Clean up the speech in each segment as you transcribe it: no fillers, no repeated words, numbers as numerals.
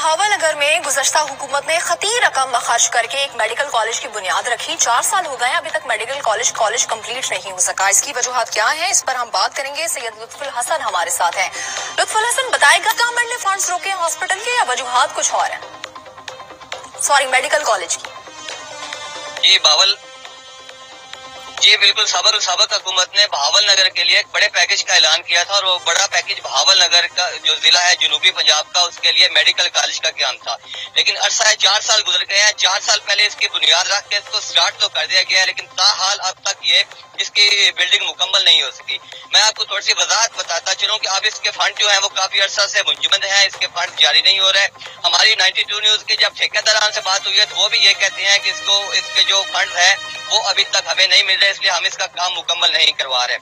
बहावल नगर में गुज़श्ता हुकूमत ने खतीर रकम खर्च करके एक मेडिकल कॉलेज की बुनियाद रखी। 4 साल हो गए अभी तक मेडिकल कॉलेज कंप्लीट नहीं हो सका। इसकी वजूहत क्या है, इस पर हम बात करेंगे। सैयद लुत्फुल हसन हमारे साथ हैं। लुत्फुल हसन, बताएगा गवर्नमेंट ने फंड्स रोके हॉस्पिटल के या वजूहत कुछ और है? मेडिकल कॉलेज की। जी बिल्कुल, सबक हुकूमत ने बहावल नगर के लिए एक बड़े पैकेज का ऐलान किया था और वो बड़ा पैकेज बहावल नगर का जो जिला है जनूबी पंजाब का, उसके लिए मेडिकल कॉलेज का क्याम था। लेकिन अरसा है 4 साल गुजर गए हैं। 4 साल पहले इसकी बुनियाद रख के इसको स्टार्ट तो कर दिया गया है, लेकिन ताहाल अब तक ये इसकी बिल्डिंग मुकम्मल नहीं हो सकी। मैं आपको थोड़ी सी वजाहत बताता चलूं कि अब इसके फंड जो है वो काफी अरसा से मुंजमद है, इसके फंड जारी नहीं हो रहे। हमारी 92 न्यूज की जब ठेकेदारान से बात हुई है तो वो भी ये कहते हैं कि इसके जो फंड है वो अभी तक हमें नहीं मिल रहे, इसलिए हम इसका काम मुकम्मल नहीं करवा रहे।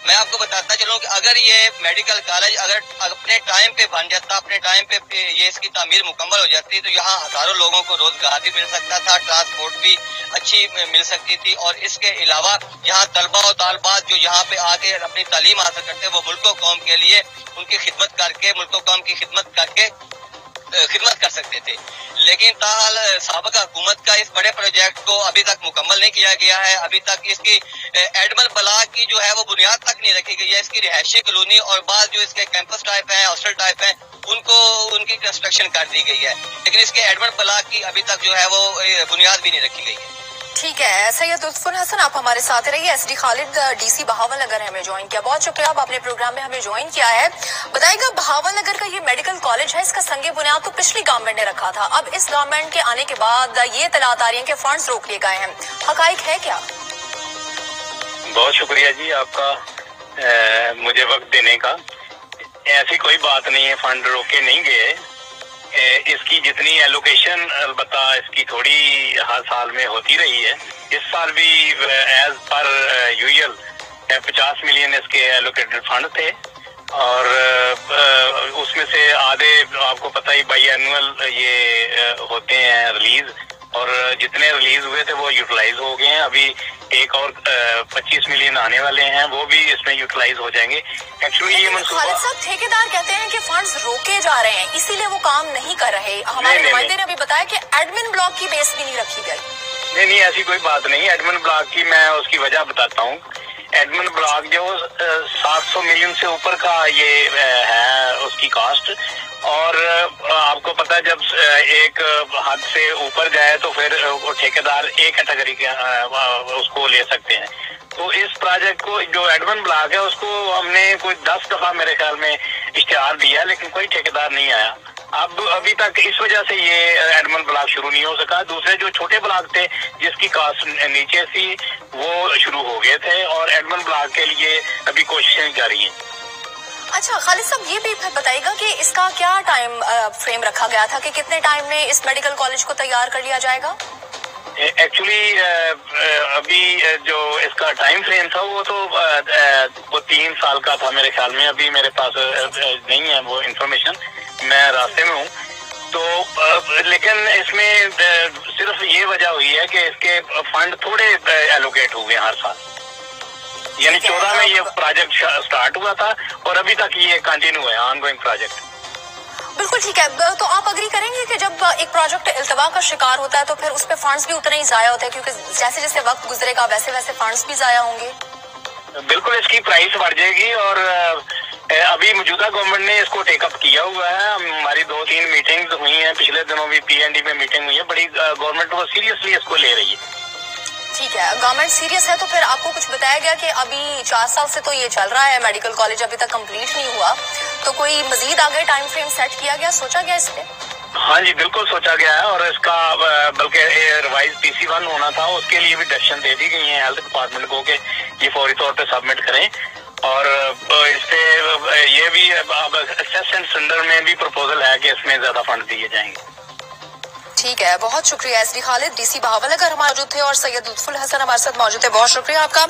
मैं आपको बताता चलूं कि अगर ये मेडिकल कॉलेज अगर अपने टाइम पे बन जाता, अपने टाइम पे ये इसकी तामीर मुकम्मल हो जाती, तो यहाँ हजारों लोगों को रोजगार भी मिल सकता था, ट्रांसपोर्ट भी अच्छी मिल सकती थी। और इसके अलावा यहाँ तलबा और तालबात जो यहाँ पे आके अपनी तालीम हासिल करते हैं वो मुल्क कौम के लिए उनकी खिदमत करके, मुल्क कौम की खिदमत करके खिदमत कर सकते थे। लेकिन ताहाल साबिक़ा हुकूमत का इस बड़े प्रोजेक्ट को अभी तक मुकम्मल नहीं किया गया है। अभी तक इसकी एडमल ब्लॉक की जो है वो बुनियाद तक नहीं रखी गई है। इसकी रिहायशी कॉलोनी और बाद जो इसके कैंपस टाइप है, हॉस्टल टाइप है, उनकी कंस्ट्रक्शन कर दी गई है, लेकिन इसके एडमल ब्लॉक की अभी तक जो है वो बुनियाद भी नहीं रखी गई है। ठीक है सैयद लुत्फुल हसन, आप हमारे साथ रहिए। एसडी खालिद डीसी बहावल नगर हमें ज्वाइन किया, बहुत शुक्रिया, आप अपने प्रोग्राम में हमें ज्वाइन किया है। बताइएगा बहावल नगर का ये मेडिकल कॉलेज है, इसका संगे बुनियाद तो पिछली गवर्नमेंट ने रखा था। अब इस गवर्नमेंट के आने के बाद ये इत्तलात आ रही है कि फंड्स रोक लिए गए हैं, हकाइक है क्या? बहुत शुक्रिया जी आपका मुझे वक्त देने का। ऐसी कोई बात नहीं है, फंड रोके नहीं गए। इसकी जितनी एलोकेशन अलबत्ता इसकी थोड़ी हर साल में होती रही है। इस साल भी एज पर यूजुअल 50 मिलियन इसके एलोकेटेड फंड थे और उसमें से आधे आपको पता ही बाई एनुअल ये होते हैं रिलीज, और जितने रिलीज हुए थे वो यूटिलाइज हो गए हैं। अभी एक और 25 मिलियन आने वाले हैं, वो भी इसमें यूटिलाइज हो जाएंगे। एक्चुअली ये खालिद साहब, ठेकेदार कहते हैं कि फंड्स रोके जा रहे हैं इसीलिए वो काम नहीं कर रहे। हमारे नुमाइंदे ने अभी बताया कि एडमिन ब्लॉक की बेस भी नहीं रखी गई। नहीं, ऐसी कोई बात नहीं। एडमिन ब्लॉक की मैं उसकी वजह बताता हूँ। एडमिन ब्लॉक जो 700 मिलियन से ऊपर का ये है उसकी कॉस्ट, और आपको पता है जब एक हद से ऊपर जाए तो फिर ठेकेदार एक कैटेगरी के उसको ले सकते हैं। तो इस प्रोजेक्ट को जो एडमिन ब्लॉक है उसको हमने कोई 10 दफा मेरे ख्याल में इश्तिहार दिया, लेकिन कोई ठेकेदार नहीं आया। अब अभी तक इस वजह से ये एडमिन ब्लॉक शुरू नहीं हो सका। दूसरे जो छोटे ब्लॉक थे जिसकी कास्ट नीचे थी वो शुरू हो गए थे, और एडमिन ब्लॉक के लिए अभी कोशिशें जारी हैं। अच्छा खालिद साहब, ये भी बताइएगा कि इसका क्या टाइम फ्रेम रखा गया था कि कितने टाइम में इस मेडिकल कॉलेज को तैयार कर लिया जाएगा? एक्चुअली अभी जो इसका टाइम फ्रेम था वो 3 साल का था मेरे ख्याल में। अभी मेरे पास नहीं है वो इंफॉर्मेशन, मैं रास्ते में हूँ। तो लेकिन इसमें सिर्फ ये वजह हुई है कि इसके फंड थोड़े एलोकेट हुए हर साल, यानी 14 में ये प्रोजेक्ट स्टार्ट हुआ था और अभी तक ये कंटिन्यू है, ऑनगोइंग प्रोजेक्ट। बिल्कुल ठीक है। तो आप अग्री करेंगे कि जब एक प्रोजेक्ट इल्तवा का शिकार होता है तो फिर उस पे फंड्स भी उतने ही जाया होते हैं, क्योंकि जैसे जैसे वक्त गुजरेगा वैसे वैसे फंड्स भी जाया होंगे? बिल्कुल, इसकी प्राइस बढ़ जाएगी। और अभी मौजूदा गवर्नमेंट ने इसको टेकअप किया हुआ है। हमारी 2-3 मीटिंग्स हुई हैं, पिछले दिनों भी PND में मीटिंग हुई है। बड़ी गवर्नमेंट वो सीरियसली इसको ले रही है। ठीक है, गवर्नमेंट सीरियस है। तो फिर आपको कुछ बताया गया कि अभी 4 साल से तो ये चल रहा है, मेडिकल कॉलेज अभी तक कंप्लीट नहीं हुआ, तो कोई मजीद आगे टाइम फ्रेम सेट किया गया, सोचा गया इस पे? हाँ जी, बिल्कुल सोचा गया है, और इसका बल्कि रिवाइज PC1 होना था, उसके लिए भी डायरेक्शन दे दी गई है हेल्थ डिपार्टमेंट को कि ये फौरी तौर पे सबमिट करें। और इस पे ये भी अब असेस एंड सेंडर में भी प्रपोजल है कि इसमें ज्यादा फंड दिए जाएंगे। ठीक है, बहुत शुक्रिया एसडी खालिद, डीसी बहावल नगर हमारे मौजूद थे, और सैयद लुत्फुल हसन हमारे साथ मौजूद थे। बहुत शुक्रिया आपका।